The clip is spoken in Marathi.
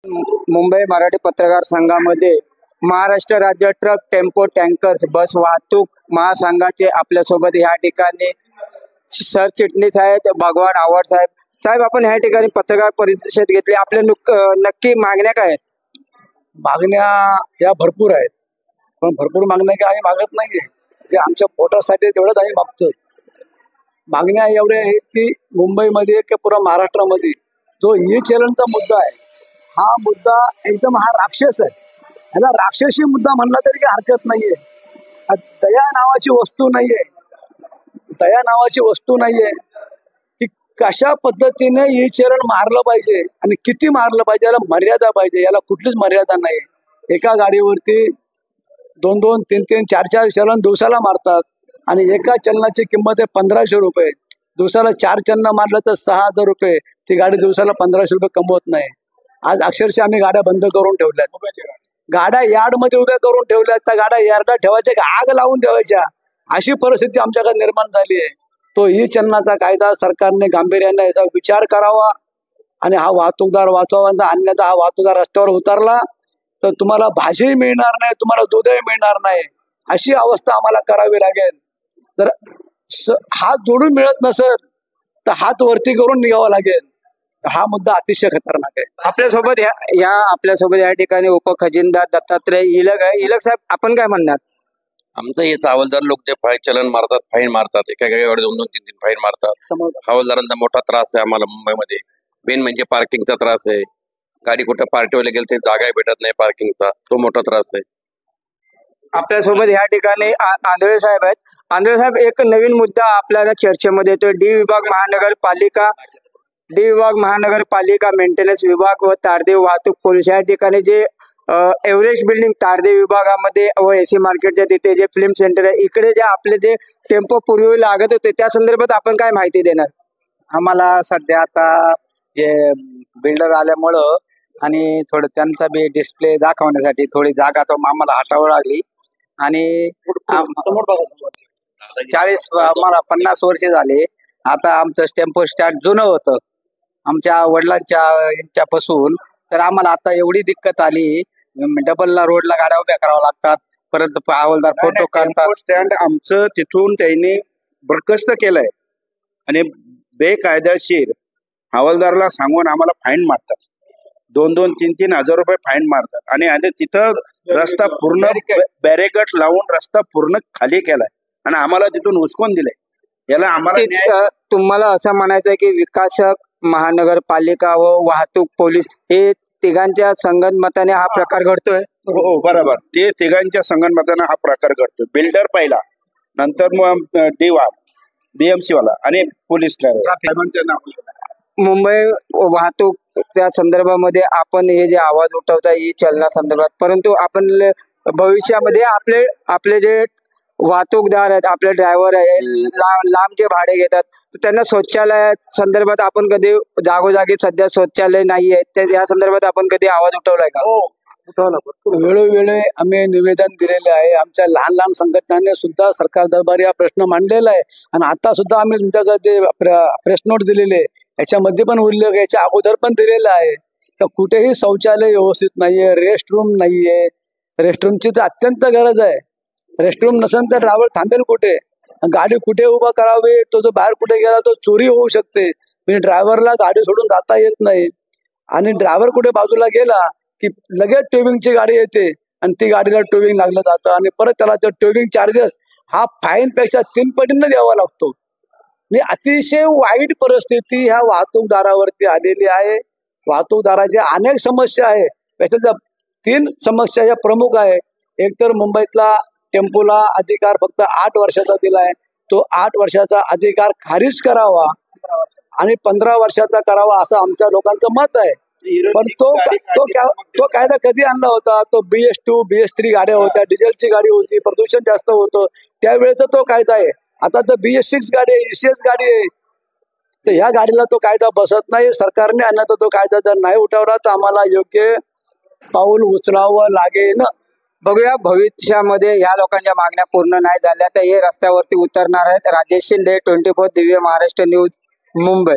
मुंबई मराठी पत्रकार संघामध्ये महाराष्ट्र राज्य ट्रक टेम्पो टँकर्स बस वाहतूक महासंघाचे आपल्यासोबत या ठिकाणी सरचिटणीस आहेत भगवान आव्हाड साहेब. साहेब, आपण या ठिकाणी पत्रकार परिषद घेतली, आपल्या नक्की मागण्या काय आहेत? मागण्या या भरपूर आहेत, पण भरपूर मागण्या काय आम्ही मागत नाहीये. जे आमच्या पोटासाठी तेवढंच आम्ही मागतोय. मागण्या एवढ्या आहेत की मुंबईमध्ये किंवा पुरा महाराष्ट्रामध्ये जो ई चलनचा मुद्दा आहे, हा मुद्दा एकदम हा राक्षस आहे. ह्याला राक्षसी मुद्दा म्हणला तरी काही हरकत नाहीये. दया नावाची वस्तू नाहीये, दया नावाची वस्तू नाहीये की कशा पद्धतीने ई चलन मारलं पाहिजे आणि किती मारलं पाहिजे, याला मर्यादा पाहिजे. याला कुठलीच मर्यादा नाही. एका गाडीवरती 2-2, 3-3, 4-4 चलन दिवसाला मारतात आणि एका चलनाची किंमत आहे 1500 रुपये. दिवसाला 4 चलन मारलं तर 6000 रुपये. ती गाडी दिवसाला 1500 रुपये कमवत नाही. आज अक्षरशः आम्ही गाड्या बंद करून ठेवल्यात, गाड्या यार्डमध्ये उभ्या करून ठेवल्यात. त्या गाड्या यार्डात ठेवायच्या, आग लावून ठेवायच्या, अशी परिस्थिती आमच्याकडे निर्माण झाली आहे. तो ई चलनाचा कायदा सरकारने गांभीर्याने याचा विचार करावा आणि हा वाहतूकदार वाचवावा. अन्यथा हा वाहतूकदार रस्त्यावर उतरला तर तुम्हाला भाजी मिळणार नाही, तुम्हाला दूधही मिळणार नाही, अशी अवस्था आम्हाला करावी लागेल. जर हात जोडून मिळत नसेल तर हात वरती करून निघावं लागेल. हा मुद्दा अतिशय खतरनाक आहे. आपल्यासोबत या ठिकाणी उपखजिनदार दत्तात्रय इलग आहे. इलग साहेब, आपण काय म्हणणार? आमचं हे हवालदार लोक जे चलन मारतात, फाईन मारतात, एका गाडीवर 2-2, 3-3 फाईन मारतात. हवालदारांचा मोठा त्रास आहे आम्हाला मुंबईमध्ये. मेन म्हणजे पार्किंगचा त्रास आहे. गाडी कुठं पार्टीवर गेल ते जागा भेटत नाही पार्किंगचा, तो मोठा त्रास आहे. आपल्यासोबत या ठिकाणी आंधळे साहेब आहेत. आंधळे साहेब, एक नवीन मुद्दा आपल्याला चर्चेमध्ये येतोय. डी विभाग महानगरपालिका मेंटेनन्स विभाग व तारदेव वाहतूक पोलीस या ठिकाणी जे एव्हरेस्ट बिल्डिंग तारदेव विभागामध्ये व एसी मार्केटच्या तिथे जे फिल्म सेंटर आहे, इकडे जे आपले जे टेम्पो पूर्वी लागत होते त्या संदर्भात आपण काय माहिती देणार? आम्हाला सध्या आता जे बिल्डर आल्यामुळं आणि थोडं त्यांचा बी डिस्प्ले दाखवण्यासाठी थोडी जागा तो आम्हाला हटावं लागली आणि 50 वर्ष झाले. आता आमचं टेम्पो स्टँड जुनं होतं आमच्या वडिलांच्या यांच्यापासून, तर आम्हाला आता एवढी दिक्कत आली, डबलला रोडला गाड्या उभ्या कराव्या लागतात, परत हवालदार फोटो काढतात. स्टँड आमचं तिथून त्यांनी बरखास्त केलंय आणि बेकायदेशीर हवालदारला सांगून आम्हाला फाईन मारतात. 2-2, 3-3 हजार रुपये फाईन मारतात आणि तिथं रस्ता पूर्ण बॅरिकेड लावून रस्ता पूर्ण खाली केलाय आणि आम्हाला तिथून हुसकून दिलंय. याला आम्हाला तुम्हाला असं म्हणायचं आहे की विकासक महानगरपालिका व वाहतूक पोलीस हे तिघांच्या संगनमताने हा प्रकार घडतोय? हो, बरोबर. ते तिघांच्या संगनमताने हा प्रकार घडतोय. बिल्डर पहिला, नंतर मग BMC वाला आणि पोलीस. मुंबई वाहतूक त्या संदर्भामध्ये आपण हे जे आवाज उठवता ई चलना संदर्भात, परंतु आपण भविष्यामध्ये आपले जे वाहतूकदार आहेत, आपले ड्रायव्हर आहे, लांब जे भाडे घेतात, तर त्यांना शौचालय संदर्भात आपण कधी जागोजागी सध्या शौचालय नाही आहे, या संदर्भात आपण कधी आवाज उठवलाय का? हो, उठवला. वेळोवेळी आम्ही निवेदन दिलेले आहे. आमच्या लहान लहान संघटनांनी सुद्धा सरकार दरबारी हा प्रश्न मांडलेला आहे आणि आता सुद्धा आम्ही तुमच्याकडे प्रेस नोट दिलेले, याच्यामध्ये पण उल्लेख याच्या अगोदर पण दिलेला आहे. तर कुठेही शौचालय व्यवस्थित नाहीये, रेस्टरूम नाहीये. रेस्टरूमची तर अत्यंत गरज आहे. रेस्टरूम नसेल तर ड्रायव्हर थांबेल कुठे, गाडी कुठे उभा करावी, तो जो बाहेर कुठे गेला तो चोरी होऊ शकते. म्हणजे ड्रायव्हरला गाडी सोडून जाता येत नाही आणि ड्रायव्हर कुठे बाजूला गेला की लगेच टोविंगची गाडी येते आणि ती गाडीला टोविंग लागलं जातं आणि परत त्याला तो टोविंग चार्जेस हा फाईन पेक्षा 3 पटीने द्यावा लागतो. म्हणजे अतिशय वाईट परिस्थिती ह्या वाहतूकदारावरती आलेली आहे. वाहतूकदाराच्या अनेक समस्या आहे, त्याच्या 3 समस्या या प्रमुख आहे. एक तर मुंबईतला टेम्पोला अधिकार फक्त 8 वर्षाचा दिलाय, तो 8 वर्षाचा अधिकार खारिज करावा आणि 15 वर्षाचा करावा असं आमच्या लोकांचं मत आहे. पण तो कायदा कधी आणला होता? तो BS2, BS3 गाड्या होत्या, डिझेलची गाडी होती, प्रदूषण जास्त होतं, त्यावेळेचा तो कायदा आहे. आता तर BS6 गाडी आहे, ECS गाडी आहे, तर ह्या गाडीला तो कायदा बसत नाही. सरकारने अन्यथा तो कायदा जर नाही उठवला तर आम्हाला योग्य पाऊल उचलावं लागेल. बघूया भविष्यामध्ये या लोकांच्या मागण्या पूर्ण नाही झाल्या तर हे रस्त्यावरती उतरणार आहेत. राजेश शिंदे, 24 दिव्य महाराष्ट्र न्यूज, मुंबई.